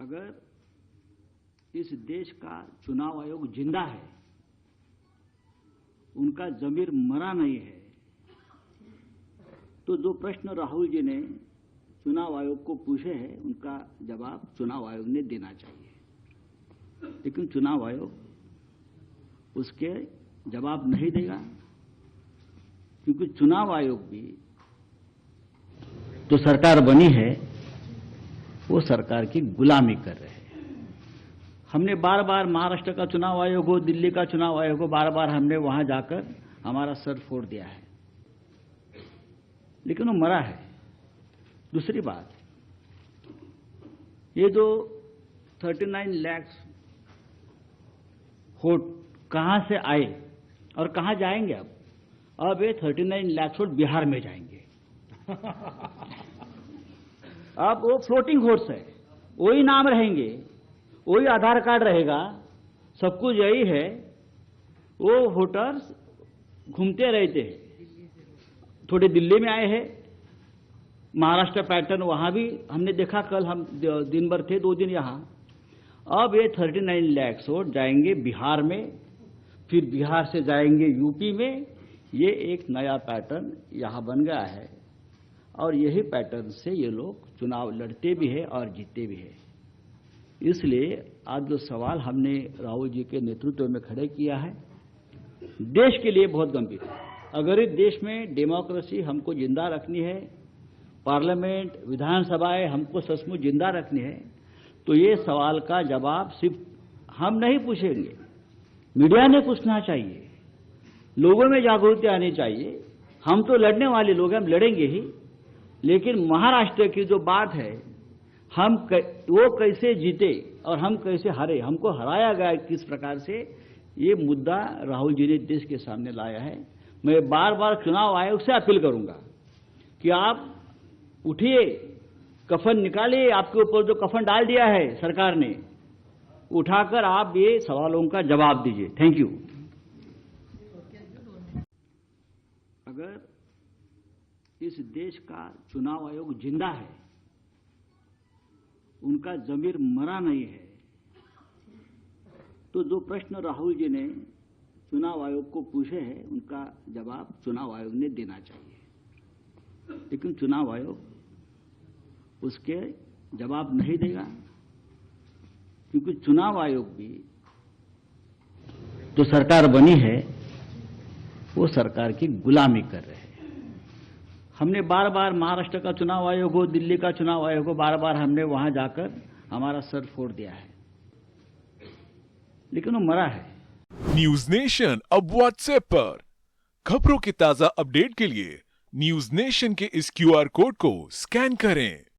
अगर इस देश का चुनाव आयोग जिंदा है, उनका जमीर मरा नहीं है, तो जो प्रश्न राहुल जी ने चुनाव आयोग को पूछे हैं, उनका जवाब चुनाव आयोग ने देना चाहिए। लेकिन चुनाव आयोग उसके जवाब नहीं देगा, क्योंकि चुनाव आयोग भी जो सरकार बनी है वो सरकार की गुलामी कर रहे हैं। हमने बार बार महाराष्ट्र का चुनाव आयोग हो, दिल्ली का चुनाव आयोग हो, बार बार हमने वहां जाकर हमारा सर फोड़ दिया है, लेकिन वो मरा है। दूसरी बात, ये जो 39 लाख वोट कहां से आए और कहां जाएंगे? अब ये 39 लाख वोट बिहार में जाएंगे। अब वो फ्लोटिंग वोट्स है, वही नाम रहेंगे, वही आधार कार्ड रहेगा, सब कुछ यही है। वो वोटर्स घूमते रहते हैं, थोड़े दिल्ली में आए हैं, महाराष्ट्र पैटर्न वहां भी हमने देखा, कल हम दिन भर थे, 2 दिन यहां। अब ये 39 लाख वोट जाएंगे बिहार में, फिर बिहार से जाएंगे यूपी में। ये एक नया पैटर्न यहां बन गया है और यही पैटर्न से ये लोग चुनाव लड़ते भी है और जीतते भी है। इसलिए आज जो सवाल हमने राहुल जी के नेतृत्व में खड़े किया है, देश के लिए बहुत गंभीर है। अगर इस देश में डेमोक्रेसी हमको जिंदा रखनी है, पार्लियामेंट, विधानसभाएं हमको सचमुच जिंदा रखनी है, तो ये सवाल का जवाब सिर्फ हम नहीं पूछेंगे, मीडिया ने पूछना चाहिए, लोगों में जागृति आनी चाहिए। हम तो लड़ने वाले लोग हैं, हम लड़ेंगे ही, लेकिन महाराष्ट्र की जो बात है, वो कैसे जीते और हम कैसे हारे, हमको हराया गया किस प्रकार से, ये मुद्दा राहुल जी ने देश के सामने लाया है। मैं बार बार चुनाव आयोग से अपील करूंगा कि आप उठिए, कफन निकालिए, आपके ऊपर जो कफन डाल दिया है सरकार ने, उठाकर आप ये सवालों का जवाब दीजिए। Thank you. अगर इस देश का चुनाव आयोग जिंदा है, उनका जमीर मरा नहीं है, तो जो प्रश्न राहुल जी ने चुनाव आयोग को पूछे हैं, उनका जवाब चुनाव आयोग ने देना चाहिए। लेकिन चुनाव आयोग उसके जवाब नहीं देगा, क्योंकि चुनाव आयोग भी जो सरकार बनी है वो सरकार की गुलामी कर रहे हैं। हमने बार बार महाराष्ट्र का चुनाव आयोग हो, दिल्ली का चुनाव आयोग हो, बार बार हमने वहां जाकर हमारा सर फोड़ दिया है, लेकिन वो मरा है। न्यूज नेशन अब व्हाट्सएप पर खबरों की ताजा अपडेट के लिए न्यूज नेशन के इस QR कोड को स्कैन करें।